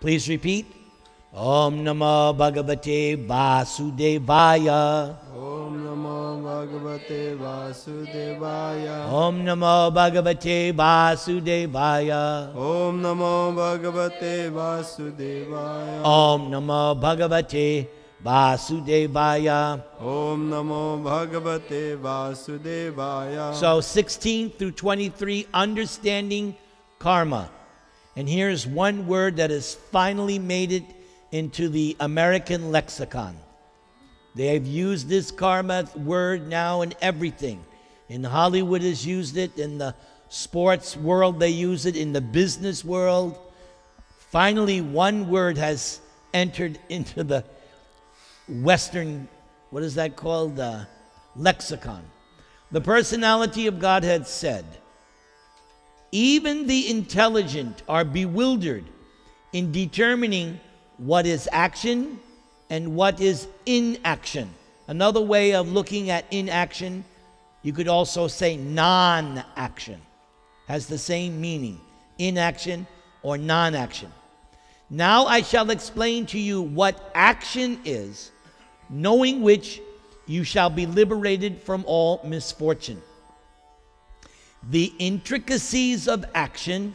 Please repeat. Om Namo Bhagavate Vasudevaya. Om Namo Bhagavate Vasudevaya. Om Namo Bhagavate Vasudevaya. Om Namo Bhagavate Vasudevaya. Om Namo Bhagavate Vasudevaya. Om Namo Bhagavate Vasudevaya. So 16 through 23, understanding karma. And here's one word that has finally made it into the American lexicon. They have used this karma word now in everything. In Hollywood has used it, in the sports world they use it, in the business world. Finally, one word has entered into the Western, what is that called? Lexicon. The personality of Godhead said, even the intelligent are bewildered in determining what is action and what is inaction. Another way of looking at inaction, you could also say non-action. Has the same meaning, inaction or non-action. Now I shall explain to you what action is, knowing which you shall be liberated from all misfortune. The intricacies of action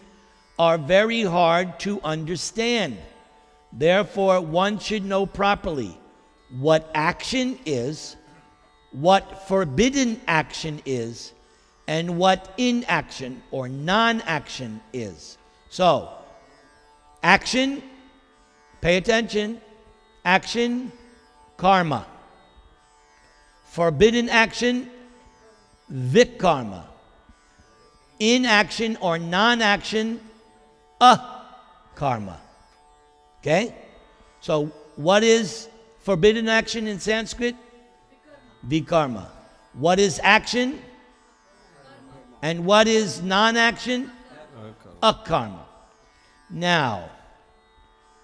are very hard to understand. Therefore, one should know properly what action is, what forbidden action is, and what inaction or non-action is. So, action, pay attention, action, karma. Forbidden action, vikarma. Inaction or non-action, karma. Okay? So what is forbidden action in Sanskrit? Vikarma. What is action? And what is non-action? Akarma. Now,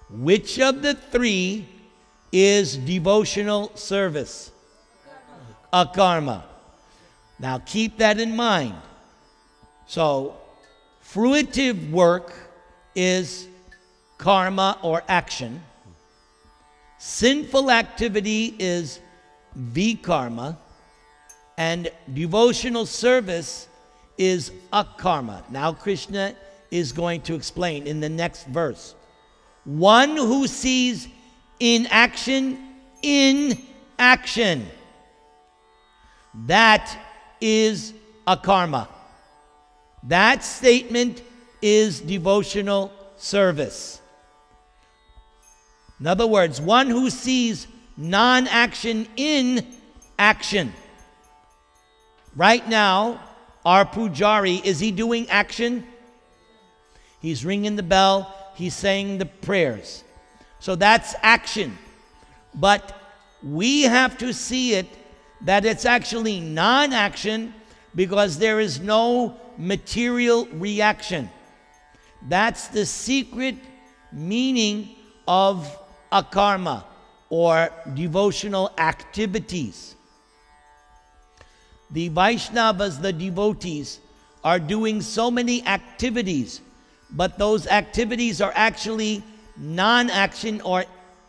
which of the three is devotional service? Akarma. Now keep that in mind. So, fruitive work is karma or action. Sinful activity is vikarma. And devotional service is akarma. Now Krishna is going to explain in the next verse. One who sees inaction in action, that is akarma. That statement is devotional service. In other words, one who sees non-action in action. Right now, our pujari, is he doing action? He's ringing the bell, he's saying the prayers. So that's action. But we have to see it that it's actually non-action because there is no material reaction. That's the secret meaning of akarma or devotional activities. The Vaishnavas, the devotees, are doing so many activities, but those activities are actually non-action or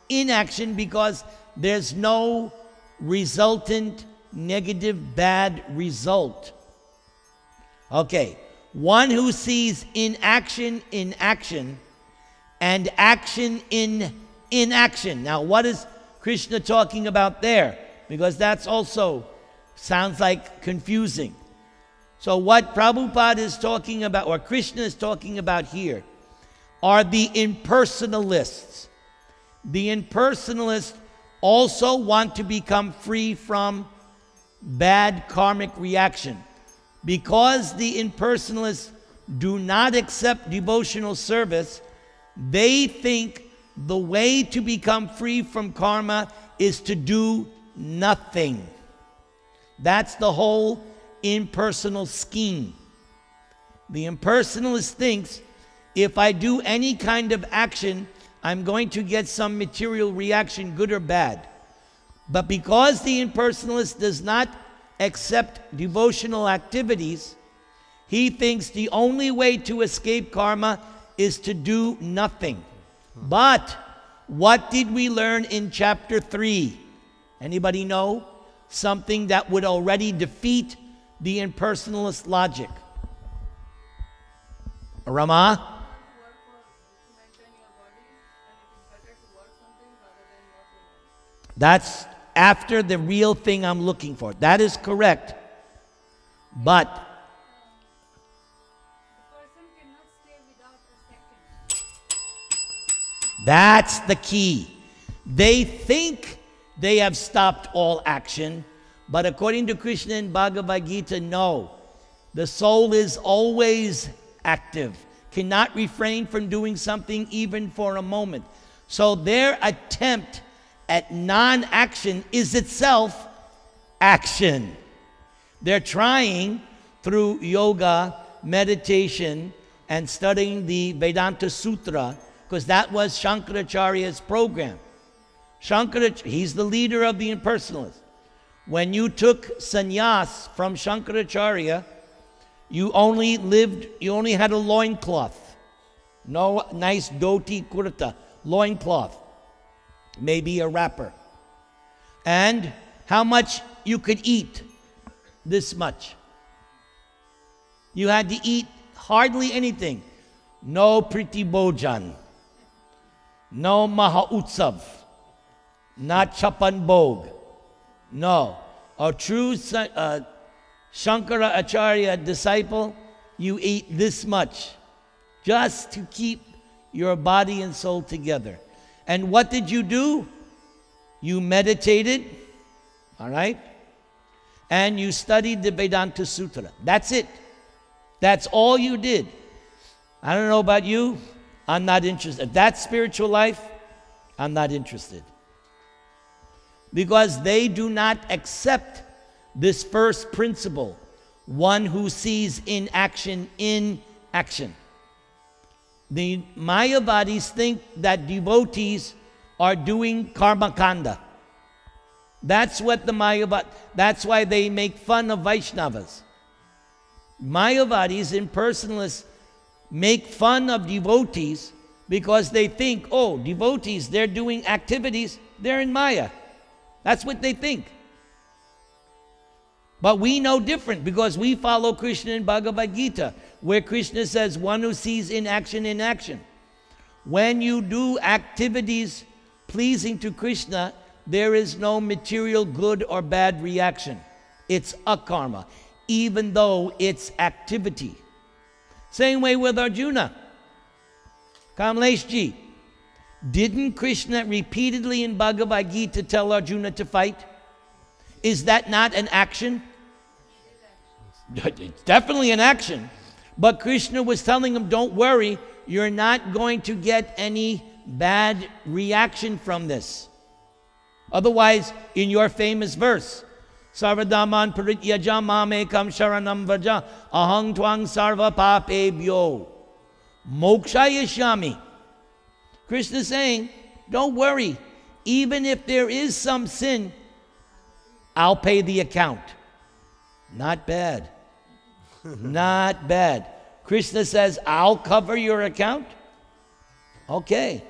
inaction because there's no resultant negative bad result. Okay, one who sees inaction in action and action in inaction. Now, what is Krishna talking about there? Because that's also sounds like confusing. So what Prabhupada is talking about, or Krishna is talking about here, are the impersonalists. The impersonalists also want to become free from bad karmic reaction. Because the impersonalists do not accept devotional service, they think the way to become free from karma is to do nothing. That's the whole impersonal scheme. The impersonalist thinks if I do any kind of action, I'm going to get some material reaction, good or bad. But because the impersonalist does not accept devotional activities, he thinks the only way to escape karma is to do nothing. But what did we learn in chapter 3? Anybody know? Something that would already defeat the impersonalist logic. Rama? That's after the real thing I'm looking for. That is correct. But The person cannot stay without a second. that's the key. They think they have stopped all action, but according to Krishna in Bhagavad-gita, no. The soul is always active, cannot refrain from doing something even for a moment. So their attempt at non-action is itself action. They're trying through yoga, meditation, and studying the Vedanta Sutra, because that was Shankaracharya's program. He's the leader of the impersonalists. When you took sannyas from Shankaracharya, you only had a loincloth. No nice dhoti kurta, loincloth. Maybe a wrapper. And how much you could eat? This much. You had to eat hardly anything. No priti bhojan. No maha utsav. Not chapan bhog. No. A true Shankara Acharya disciple, you eat this much. Just to keep your body and soul together. And what did you do? You meditated, all right? And you studied the Vedanta Sutra. That's it. That's all you did. I don't know about you. I'm not interested. If that's spiritual life, I'm not interested. Because they do not accept this first principle. One who sees in action. The Mayavadis think that devotees are doing karma kanda. That's what the that's why they make fun of Vaishnavas. Mayavadis, impersonalists, make fun of devotees because they think, oh, devotees, they're doing activities, they're in Maya. That's what they think. But we know different because we follow Krishna in Bhagavad-gita, where Krishna says, one who sees in action. When you do activities pleasing to Krishna, there is no material good or bad reaction. It's akarma, even though it's activity. Same way with Arjuna. Kamleshji, didn't Krishna repeatedly in Bhagavad-gita tell Arjuna to fight? Is that not an action? It's definitely an action. But Krishna was telling him, don't worry, you're not going to get any bad reaction from this. Otherwise, in your famous verse, Sarvadaman parityajam mamekam sharanam vaja ahang twang sarva papebhyo mokshayashyami. Krishna is saying, don't worry, even if there is some sin, I'll pay the account. Not bad. Not bad. Krishna says, I'll cover your account. Okay.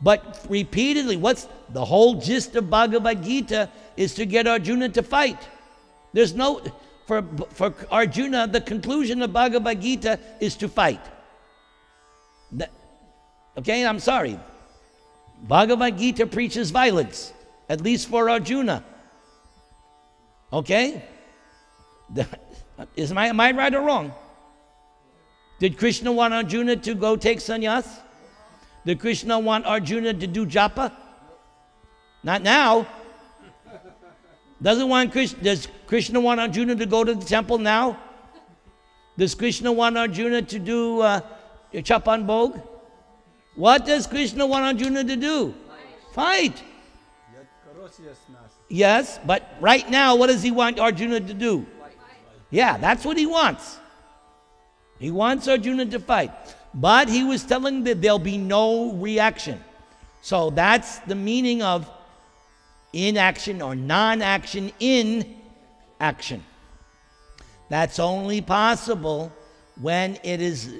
But repeatedly, what's the whole gist of Bhagavad-gita is to get Arjuna to fight. There's no, for Arjuna, the conclusion of Bhagavad-gita is to fight. Okay, I'm sorry. Bhagavad-gita preaches violence, at least for Arjuna. Okay? Am I right or wrong? Did Krishna want Arjuna to go take sannyas? Did Krishna want Arjuna to do japa? Not now. Does Krishna want Arjuna to go to the temple now? Does Krishna want Arjuna to do chapan bhog? What does Krishna want Arjuna to do? Fight. Yes, but right now, what does he want Arjuna to do? Yeah, that's what he wants. He wants Arjuna to fight. But he was telling that there'll be no reaction. So that's the meaning of inaction or non-action in action. That's only possible when it is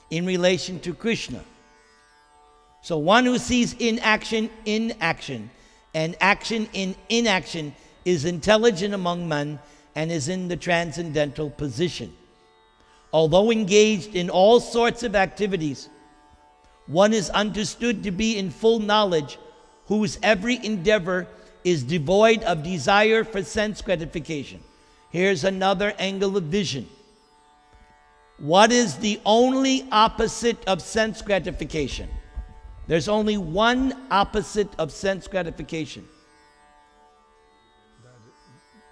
in relation to Krishna. So one who sees inaction in action and action in inaction is intelligent among men and is in the transcendental position. Although engaged in all sorts of activities, one is understood to be in full knowledge, whose every endeavor is devoid of desire for sense gratification. Here's another angle of vision. What is the only opposite of sense gratification? There's only one opposite of sense gratification.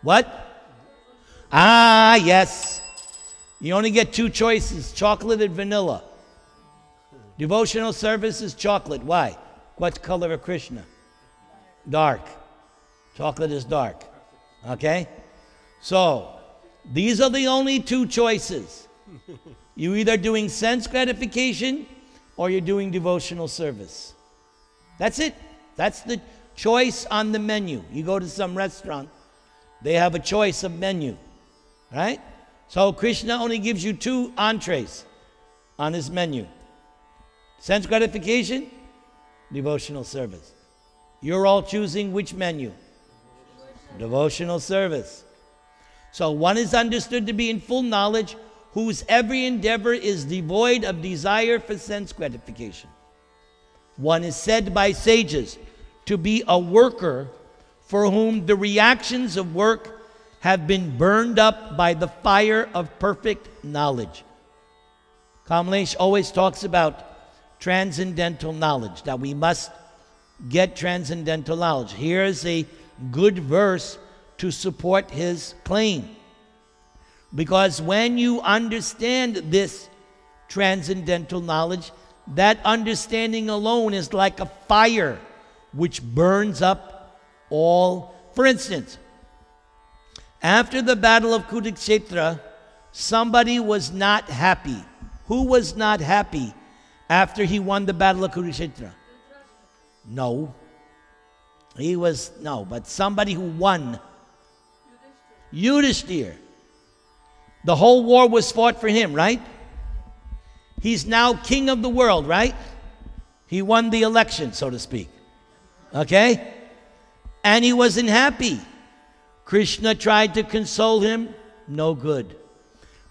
What? Ah, yes. You only get two choices, chocolate and vanilla. Devotional service is chocolate. Why? What color of Krishna? Dark. Chocolate is dark. Okay? So, these are the only two choices. You're either doing sense gratification or you're doing devotional service. That's it. That's the choice on the menu. You go to some restaurant, they have a choice of menu. Right? So Krishna only gives you two entrees on his menu. Sense gratification, devotional service. You're all choosing which menu? Devotional service. So one is understood to be in full knowledge, whose every endeavor is devoid of desire for sense gratification. One is said by sages to be a worker for whom the reactions of work have been burned up by the fire of perfect knowledge. Kamlesh always talks about transcendental knowledge, that we must get transcendental knowledge. Here's a good verse to support his claim. Because when you understand this transcendental knowledge, that understanding alone is like a fire which burns up all. For instance, after the battle of Kurukshetra, somebody was not happy. Who was not happy after he won the battle of Kurukshetra? No. But somebody who won. Yudhishthira. The whole war was fought for him, right? He's now king of the world, right? He won the election, so to speak. Okay? And he wasn't happy. Krishna tried to console him, no good.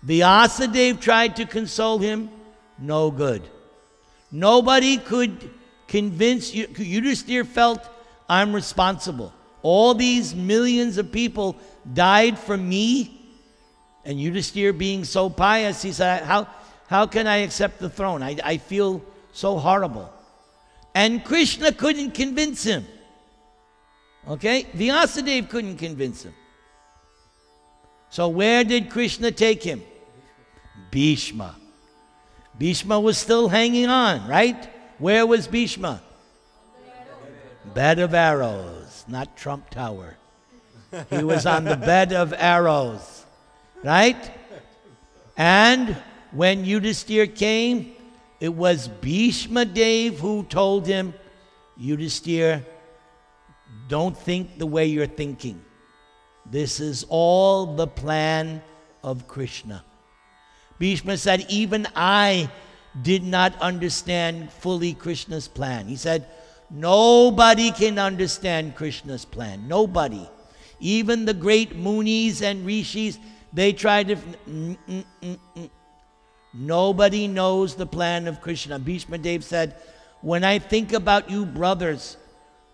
Vyasadeva tried to console him, no good. Nobody could convince you. Yudhishthira felt, I'm responsible. All these millions of people died for me. And Yudhishthira, being so pious, he said, how can I accept the throne? I feel so horrible. And Krishna couldn't convince him. Okay? Vyasadeva couldn't convince him. So where did Krishna take him? Bhishma. Bhishma was still hanging on, right? Where was Bhishma? Bed of arrows, not Trump Tower. He was on the bed of arrows. Right? And when Yudhishthira came, it was Bhishma Dev who told him, Yudhishthira, don't think the way you're thinking. This is all the plan of Krishna. Bhishma said, even I did not understand fully Krishna's plan. He said, nobody can understand Krishna's plan. Nobody. Even the great Munis and Rishis, they tried to... Nobody knows the plan of Krishna. Bhishma Dev said, when I think about you brothers,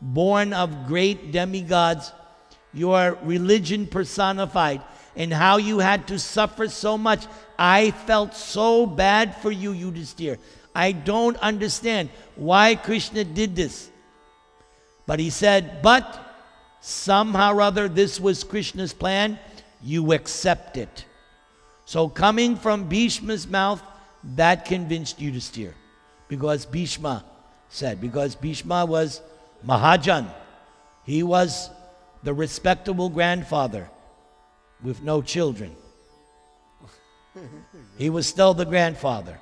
born of great demigods, your religion personified, and how you had to suffer so much, I felt so bad for you, Yudhishthira. I don't understand why Krishna did this. But he said, but somehow or other this was Krishna's plan. You accept it. So coming from Bhishma's mouth, that convinced Yudhishthira. Because Bhishma said, because Bhishma was Mahajan. He was the respectable grandfather with no children. He was still the grandfather.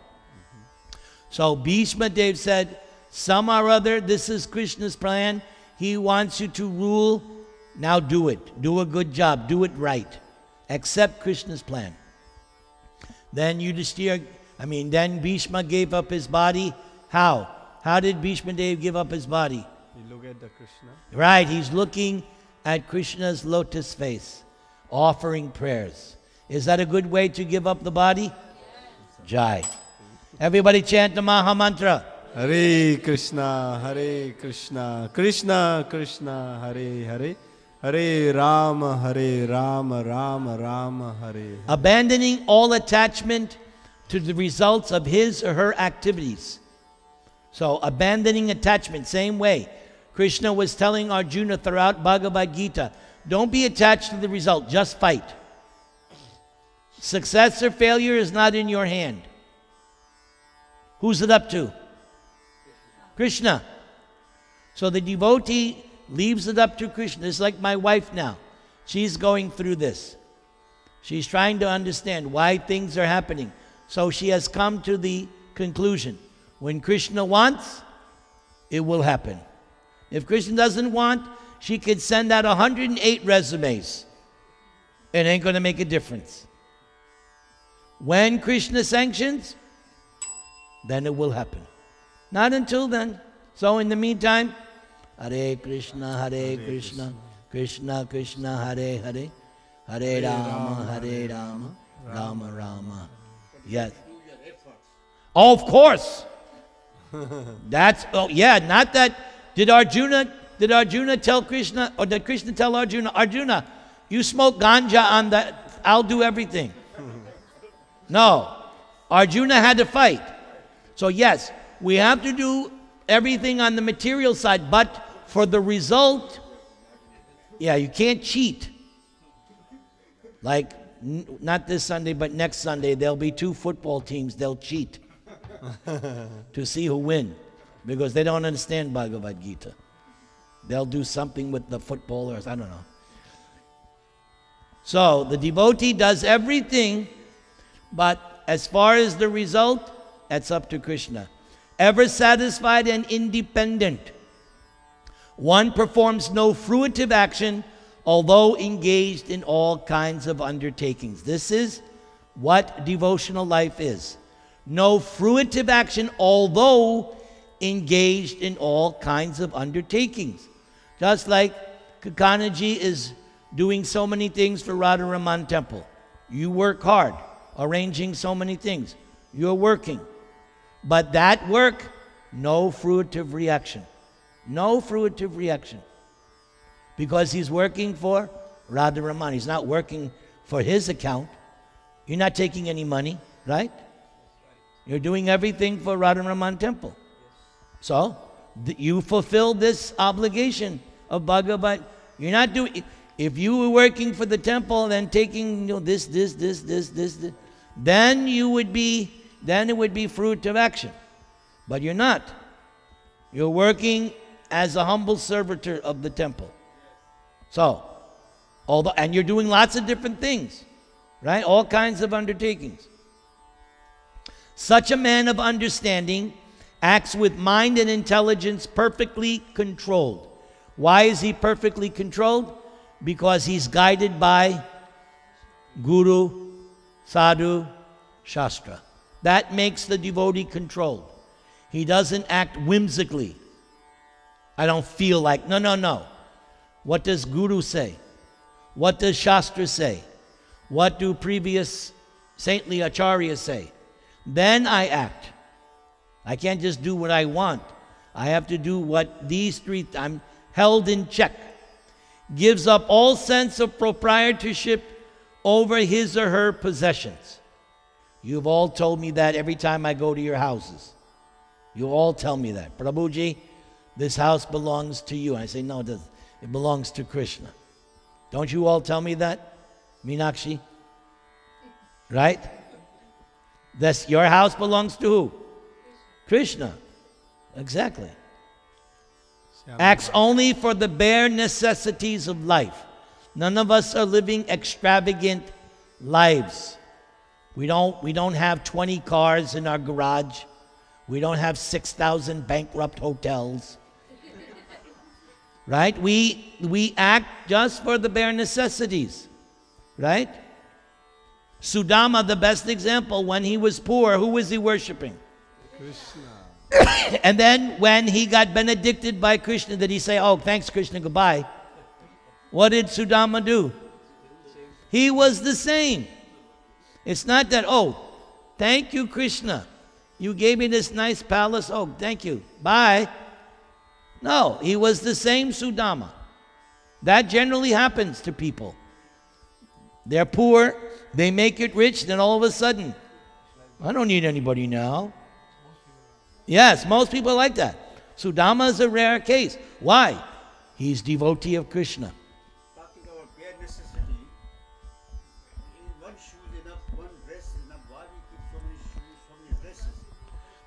So Bhishma Dev said, somehow or other, this is Krishna's plan. He wants you to rule. Now do it. Do a good job. Do it right. Accept Krishna's plan. Then Bhishma gave up his body. How? How did Bhishma Dev give up his body? You look at the Krishna. Right, he's looking at Krishna's lotus face, offering prayers. Is that a good way to give up the body? Jai. Everybody chant the Maha Mantra. Hare Krishna, Krishna Krishna, Hare Hare, Hare Rama, Rama Rama, Hare. Abandoning all attachment to the results of his or her activities. So abandoning attachment, same way. Krishna was telling Arjuna throughout Bhagavad-gita, don't be attached to the result, just fight. Success or failure is not in your hand. Who's it up to? Krishna. So the devotee leaves it up to Krishna. It's like my wife now. She's going through this. She's trying to understand why things are happening. So she has come to the conclusion, when Krishna wants, it will happen. If Krishna doesn't want, she could send out 108 resumes. It ain't going to make a difference. When Krishna sanctions, then it will happen. Not until then. So in the meantime, Hare Krishna, Krishna Krishna, Hare Hare, Hare Rama, Rama Rama. Yes. Oh, of course. That's, oh yeah, not that. Did Arjuna tell Krishna, or did Krishna tell Arjuna, Arjuna, you smoke ganja on that, I'll do everything. No. Arjuna had to fight. So yes, we have to do everything on the material side, but for the result, yeah, you can't cheat. Like, not this Sunday, but next Sunday, there'll be 2 football teams, they'll cheat to see who win, because they don't understand Bhagavad-gita. They'll do something with the footballers, I don't know. So, the devotee does everything, but as far as the result, that's up to Krishna. Ever satisfied and independent. One performs no fruitive action, although engaged in all kinds of undertakings. This is what devotional life is. No fruitive action, although engaged in all kinds of undertakings. Just like Kakanaji is doing so many things for Radharaman Temple. You work hard, arranging so many things. You're working. But that work, no fruitive reaction. No fruitive reaction. Because he's working for Radharaman. He's not working for his account. You're not taking any money, right? You're doing everything for Radharaman Temple. So, you fulfill this obligation of Bhagavad. You're not doing, if you were working for the temple and taking, you know, this, then it would be fruitive action. But you're not. You're working as a humble servitor of the temple. So, and you're doing lots of different things, right? All kinds of undertakings. Such a man of understanding acts with mind and intelligence perfectly controlled. Why is he perfectly controlled? Because he's guided by Guru, Sadhu, Shastra. That makes the devotee controlled. He doesn't act whimsically. I don't feel like, no. What does Guru say? What does Shastra say? What do previous saintly acharyas say? Then I act. I can't just do what I want. I have to do what these 3, I'm held in check. Gives up all sense of proprietorship over his or her possessions. You've all told me that every time I go to your houses. You all tell me that. Prabhuji, this house belongs to you. I say, no, it doesn't. It belongs to Krishna. Don't you all tell me that? Meenakshi? Right? Your house belongs to who? Krishna. Exactly. Acts only for the bare necessities of life. None of us are living extravagant lives. We don't have 20 cars in our garage. We don't have 6,000 bankrupt hotels. Right? We act just for the bare necessities. Right? Sudama, the best example, when he was poor, who was he worshiping? Krishna. And then when he got benedicted by Krishna, did he say, oh, thanks Krishna, goodbye? What did Sudama do? He was the same. It's not that, oh, thank you Krishna, you gave me this nice palace, oh, thank you, bye. No, he was the same Sudama. That generally happens to people. They're poor, they make it rich, then all of a sudden, I don't need anybody now. Yes, most people are like that. Sudama is a rare case. Why? He's devotee of Krishna. Talking about bare necessity, one shoe is enough, one dress is enough. Why we keep so many shoes, so many dresses?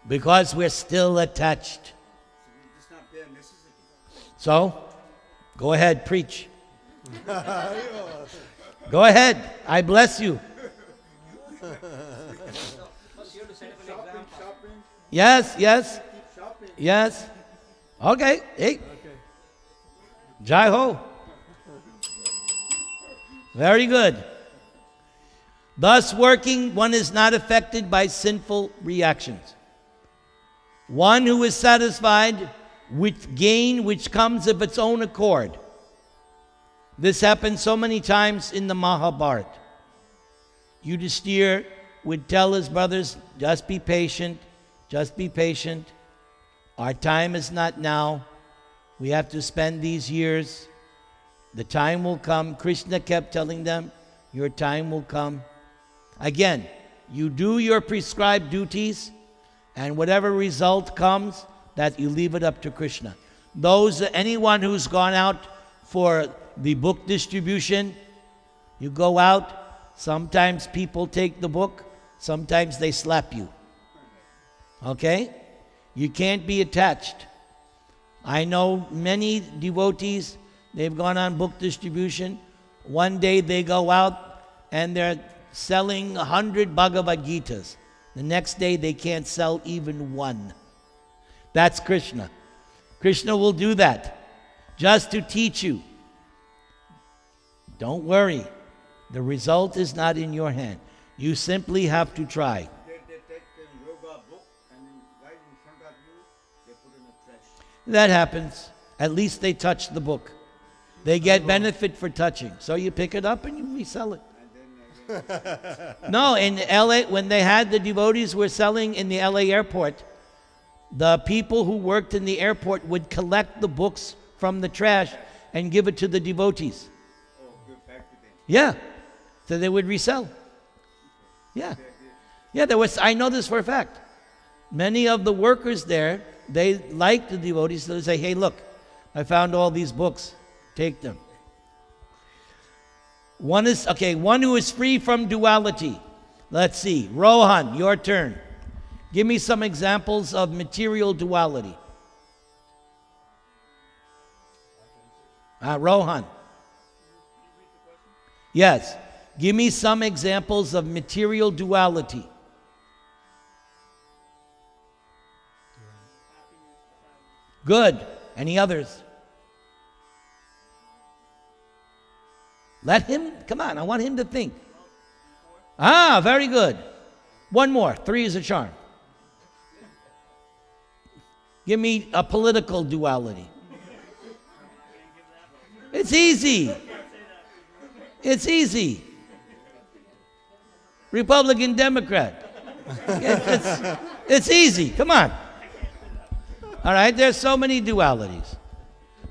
Because we're still attached. So it's not bare necessity. So, go ahead, preach. Go ahead. I bless you. Yes, yes, yes. Okay, hey. Jai ho. Very good. Thus working, one is not affected by sinful reactions. One who is satisfied with gain which comes of its own accord. This happens so many times in the Mahabharata. Yudhishthira would tell his brothers, just be patient, just be patient. Our time is not now. We have to spend these years. The time will come. Krishna kept telling them, your time will come. Again, you do your prescribed duties, and whatever result comes, that you leave it up to Krishna. Anyone who's gone out for the book distribution, you go out, sometimes people take the book, sometimes they slap you. Okay? You can't be attached. I know many devotees, they've gone on book distribution. One day they go out and they're selling 100 Bhagavad-gitas. The next day they can't sell even one. That's Krishna. Krishna will do that just to teach you. Don't worry. The result is not in your hand. You simply have to try. They take the yoga book and right in front of you, they put in a trash. That happens. At least they touch the book. They get benefit for touching. So you pick it up and you resell it. No, in LA, when they had the devotees were selling in the LA airport, the people who worked in the airport would collect the books from the trash and give it to the devotees. Oh, give back to them. Yeah. So they would resell. Yeah. Yeah, I know this for a fact. Many of the workers there, they like the devotees, so they say, hey, look, I found all these books. Take them. One who is free from duality. Let's see. Rohan, your turn. Give me some examples of material duality. Rohan. Yes. Give me some examples of material duality. Good. Any others? Let him, come on, I want him to think. Very good. One more. 3 is a charm. Give me a political duality. It's easy. It's easy. Republican, Democrat. It's easy. Come on. All right, there's so many dualities.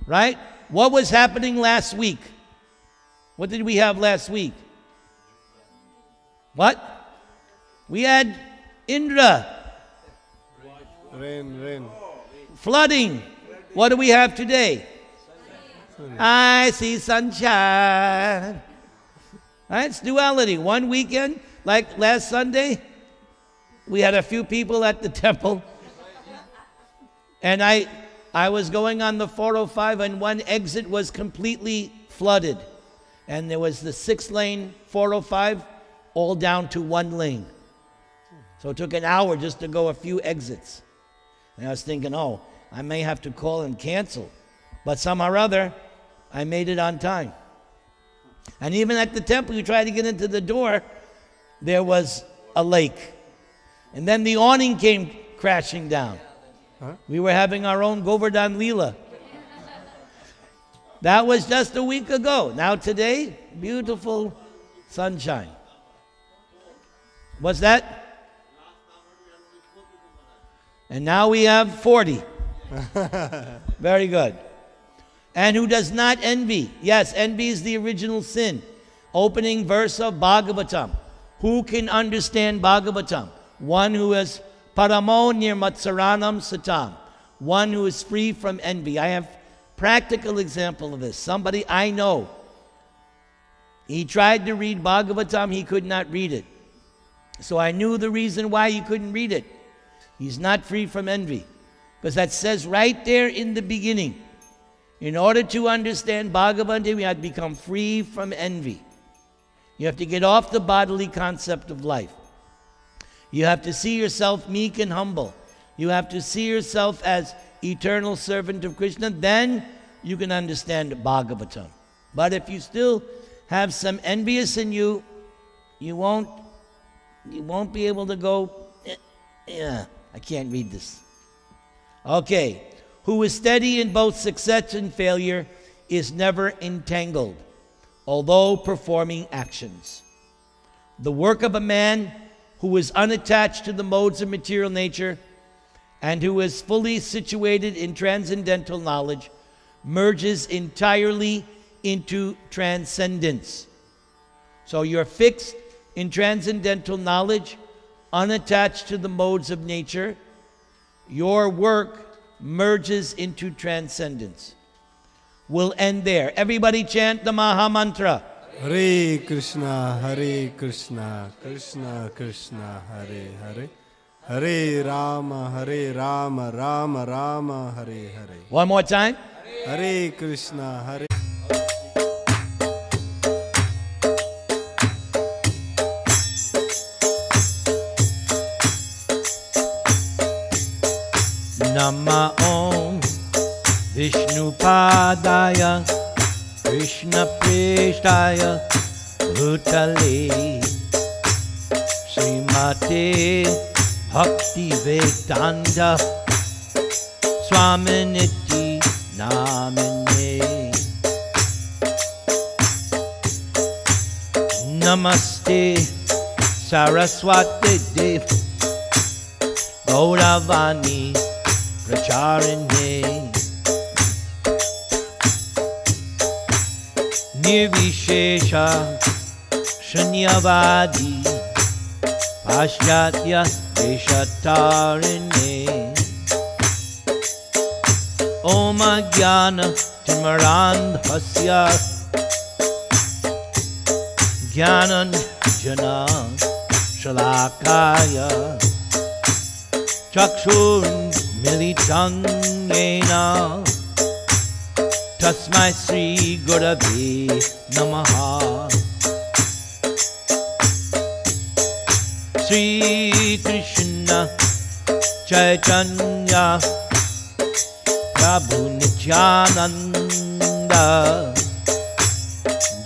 Right? What was happening last week? What did we have last week? What? We had Indra. Rain. Flooding. What do we have today? I see sunshine. Right? It's duality. One weekend, like last Sunday, we had a few people at the temple. And I was going on the 405 and one exit was completely flooded. And there was the 6-lane 405 all down to 1 lane. So it took an hour just to go a few exits. And I was thinking, oh, I may have to call and cancel. But somehow or other, I made it on time. And even at the temple, you tried to get into the door, there was a lake. And then the awning came crashing down. Huh? We were having our own Govardhan Leela. That was just a week ago. Now today, beautiful sunshine. What's that? And now we have 40. Very good. And who does not envy? Yes, envy is the original sin. Opening verse of Bhagavatam. Who can understand Bhagavatam? One who is paramo nirmatsaranam satam. One who is free from envy. I have practical example of this. Somebody I know. He tried to read Bhagavatam. He could not read it. So I knew the reason why he couldn't read it. He's not free from envy. Because that says right there in the beginning. In order to understand Bhagavatam, we have to become free from envy. You have to get off the bodily concept of life. You have to see yourself meek and humble. You have to see yourself as eternal servant of Krishna. Then you can understand Bhagavatam. But if you still have some envious in you, you won't be able to go, I can't read this. Okay. Who is steady in both success and failure is never entangled, although performing actions. The work of a man who is unattached to the modes of material nature and who is fully situated in transcendental knowledge merges entirely into transcendence. So you're fixed in transcendental knowledge, unattached to the modes of nature. Your work merges into transcendence. We'll end there. Everybody chant the Maha Mantra. Hare Krishna, Krishna Krishna, Hare Hare. Hare Rama, Rama Rama, Hare Hare. One more time. Hare Krishna, Hare. Nama Om Vishnu Padaya Krishna Preshtaya Bhutale Srimate Bhakti Vedanta Swaminiti Namine Namaste Saraswati Dev Gauravani Pracharine Nirvishesha Shanyavadi Paschatya Deshatarine Om Jnana Timarandhasya Jnanan Jana Shalakaya Chakshur Militam Yena Tasmai Sri Gurave Namaha. Sri Krishna Chaitanya Prabhu Nityananda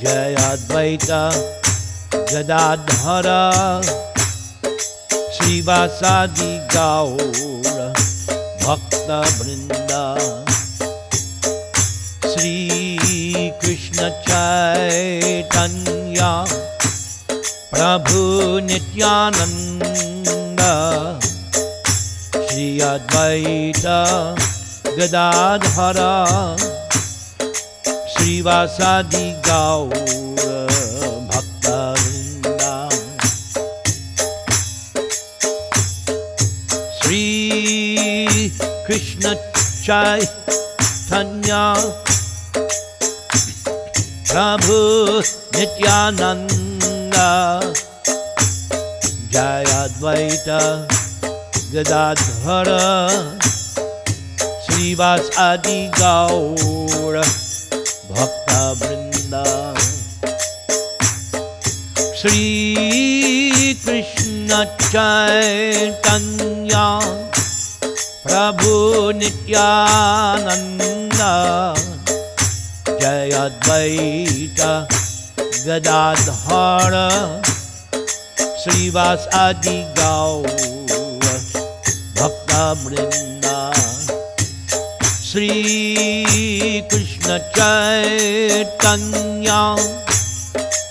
Jaya Advaita Gadadhara Srivasadi Gaura Bhakta Vrinda Sri Krishna Chaitanya Prabhu Nityananda Sri Advaita Gadadhara Srivasadi Gaura Bhakta Vrinda Sri Krishna Chaitanya Prabhu Nityananda Jaya Advaita Gadadhara Srivasadi Gaura Bhakta Vrinda Sri Krishna Chaitanya Prabhu Nityananda Jaya Advaita Gadadhara Srivasadi Gaura Bhakta Vrinda Sri Krishna Chaitanya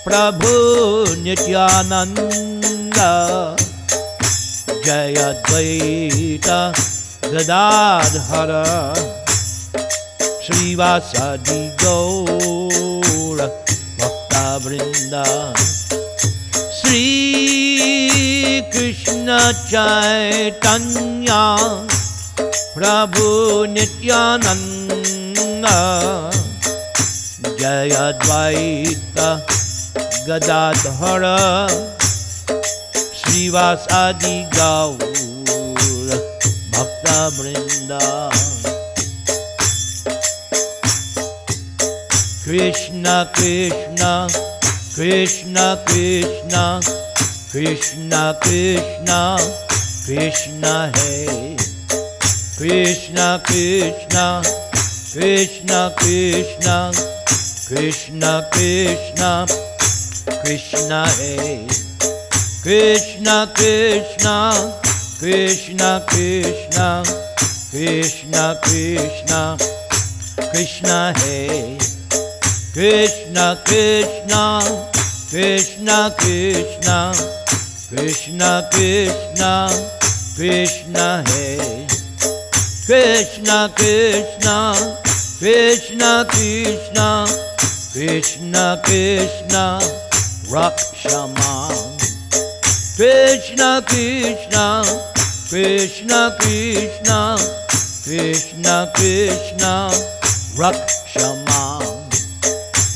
Prabhu Nityananda Jaya Advaita Gadadhara Srivasadi Gaura Bhakta Vrinda Sri Krishna Chaitanya Prabhu Nityananda Jaya Advaita Gadadhara Srivasadi Gaura Bhakta Vrinda Krishna Krishna Krishna Krishna Krishna Krishna Krishna Hey Krishna Krishna Krishna Krishna Krishna Krishna Krishna Hey Krishna Krishna Krishna Krishna Krishna Krishna Krishna Hey Krishna Krishna Krishna Krishna Krishna Krishna Krishna Hey Krishna Krishna Krishna Krishna Krishna Krishna Rakshama Krishna Krishna Krishna Krishna Krishna Krishna Rakshama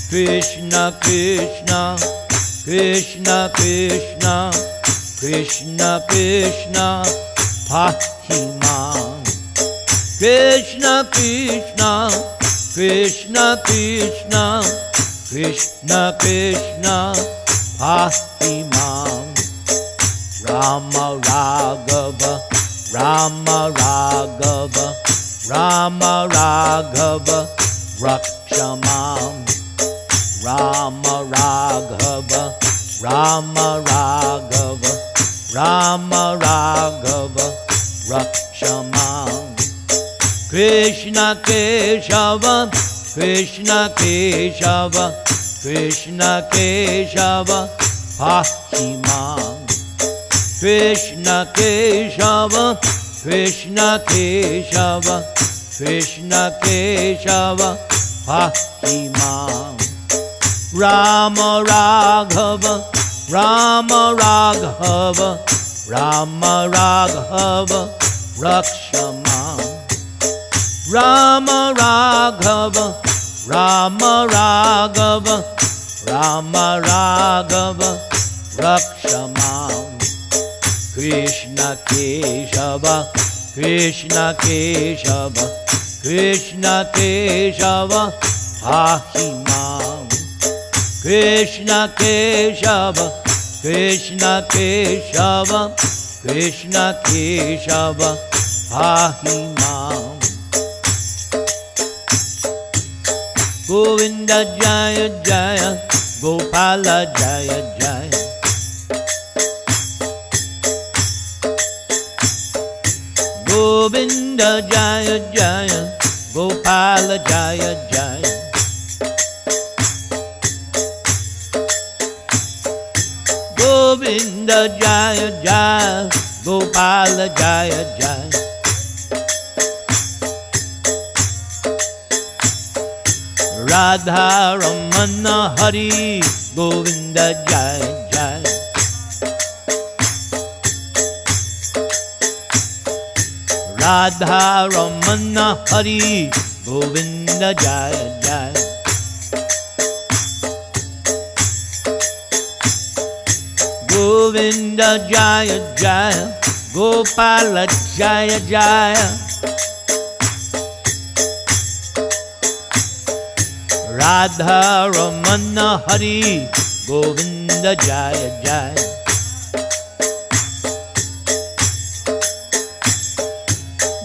Krishna Krishna Krishna Krishna Krishna Krishna Pahima Krishna Krishna Krishna Krishna Krishna Krishna Pahima Rama Raghava Rama Raghava Rama Raghava Rakshamam Rama Raghava Rama Raghava Rama Raghava Rakshamam Krishna Keshava Krishna Keshava Krishna Keshava Pahimam Krishna Keshava Krishna Keshava Krishna Keshava Pahimam Rama Raghava Rama Raghava Rama Raghava Rakshamam Rama Raghava Rama Raghava Rama Raghava Rakshamam Krishna Keshava Krishna Keshava Krishna Keshava Pahimam Krishna Keshava Krishna Keshava Krishna Keshava Pahimam Govinda Jaya Jaya Gopala Jaya Jaya Govinda Jaya Jaya Gopala Jaya Jaya Govinda Jaya Jaya Gopala Jaya Jaya Radha Ramana Hari Govinda Jaya Jaya Radha Ramana Hari Govinda Jaya Jaya Govinda Jaya Jaya Gopala Jaya Jaya Radha Ramana Hari Govinda Jaya Jaya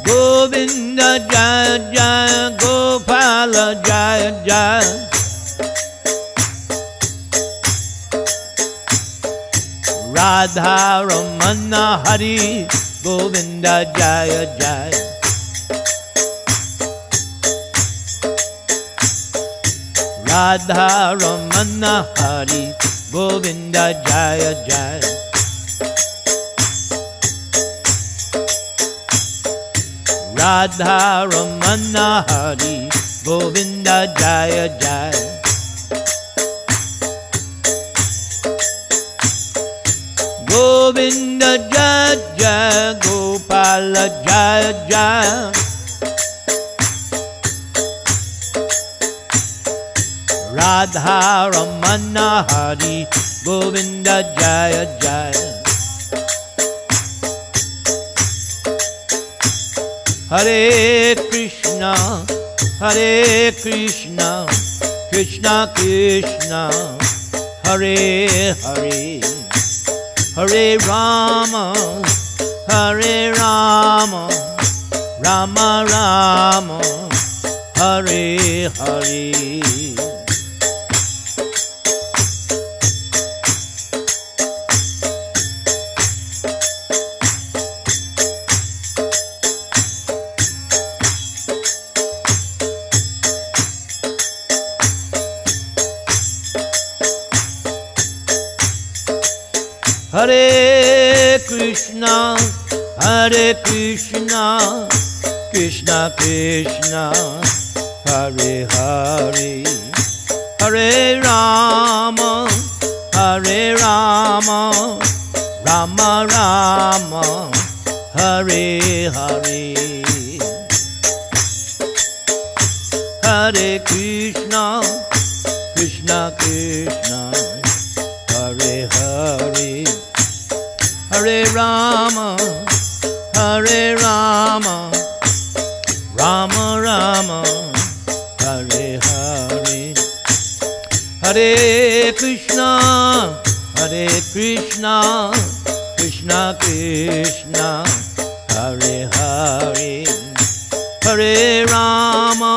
Govinda Jaya Jaya Gopala Jaya Jaya Radha Ramana Hari Govinda Jaya Jaya Radha Ramana Hari Govinda Jaya Jaya. Radha Ramana Hari Govinda Jaya Jaya. Govinda Jaya Jaya Gopala Jaya Jaya. Radha Ramana Hari Govinda Jaya Jaya. Hare Krishna, Hare Krishna, Krishna Krishna, Hare Hare, Hare Rama, Hare Rama, Rama Rama, Hare Hare. Hare Krishna, Hare Krishna, Krishna Krishna, Hare Hare, Hare Rama, Hare Rama, Rama Rama, Hare Hare. Hare Krishna, Krishna Krishna, Hare Hare, Hare Rama, Hare Rama, Rama Rama, Hare Hare. Hare Krishna, Hare Krishna, Krishna Krishna, Hare Hare, Hare Rama,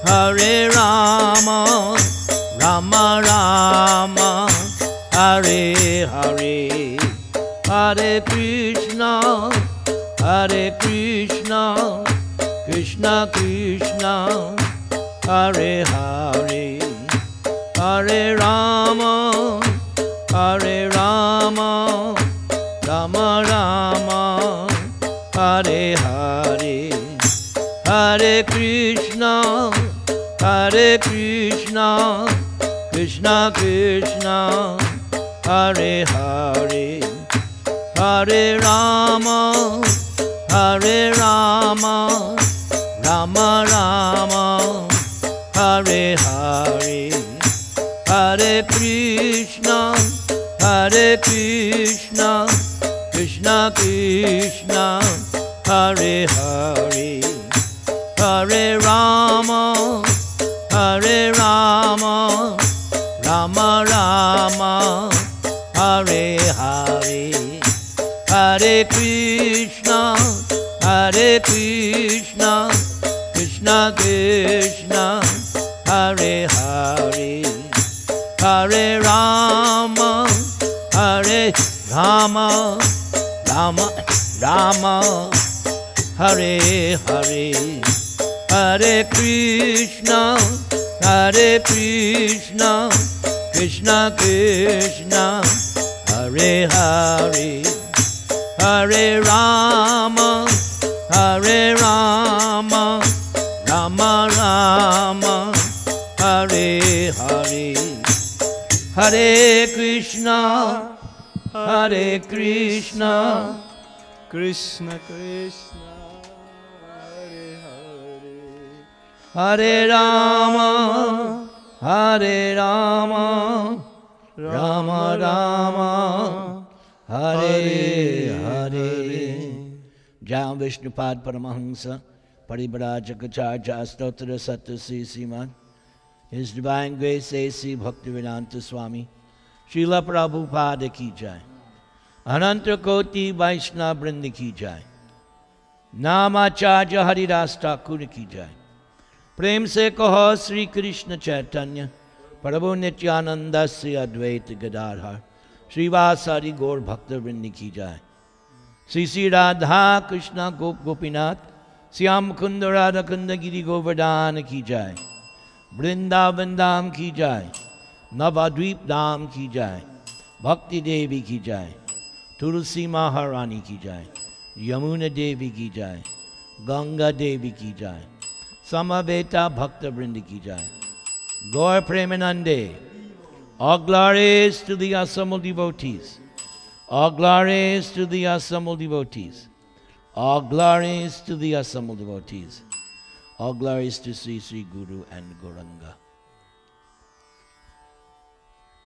Hare Rama, Rama Rama, Hare Hare. Hare Krishna, Hare Krishna, Krishna Krishna, Hare Hare, Hare Rama, Hare Rama, Rama Rama, Hare Hare. Hare Krishna, Hare Krishna, Krishna Krishna, Hare Hare, Hare Rama, Hare Rama, Rama Rama, Hare Hare. Hare Krishna, Hare Krishna, Krishna Krishna, Hare Hare, Hare Rama, Hare Rama, Rama Rama, Hare Hare. Hare Krishna, Hare Krishna, Krishna Krishna, Hare Hare, Hare Rama, Hare Rama, Rama Rama, Hare Hare. Hare Krishna, Hare Krishna, Krishna Krishna, Hare Hare, Hare Rama, Hare Rama, Rama Rama, Hare Hare. Hare Krishna, Hare Krishna, Krishna Krishna, Hare Hare, Hare Rama, Hare Rama, Rama Rama, Hare Hare. Jai Vishnupad Paramahansa, Paribrajakacarya Stotra Satyasi Siman, His Divine Grace A.C. Bhaktivedanta Swami, Srila Prabhupada Ki Jai, Ananta Koti Vaishnava Vrinda Ki Jai, Namacharya Haridas Thakur Ki Jai. प्रेम से कहो श्री कृष्ण चैतन्य प्रभु नित्यानंद से अद्वैत गदाधर श्रीवासादि गौर भक्त वृंद की जाए। श्री श्री राधा कृष्ण गोप गोपीनाथ श्याम कुंद राधा कुंद गिरी गोवर्धन की जाए। Vrindavan Dham ki jai, Navadvip Dham ki jai, Bhakti Devi ki jai, Tulsi Maharani ki jai, Yamuna Devi ki jai, Ganga Devi ki jai, Samaveta Bhakta Vrindi ki jai, Gaur Premanande. All glories to the assembled devotees. All glories to the assembled devotees. All glories to the assembled devotees. All glories to Sri Sri Guru and Gauranga.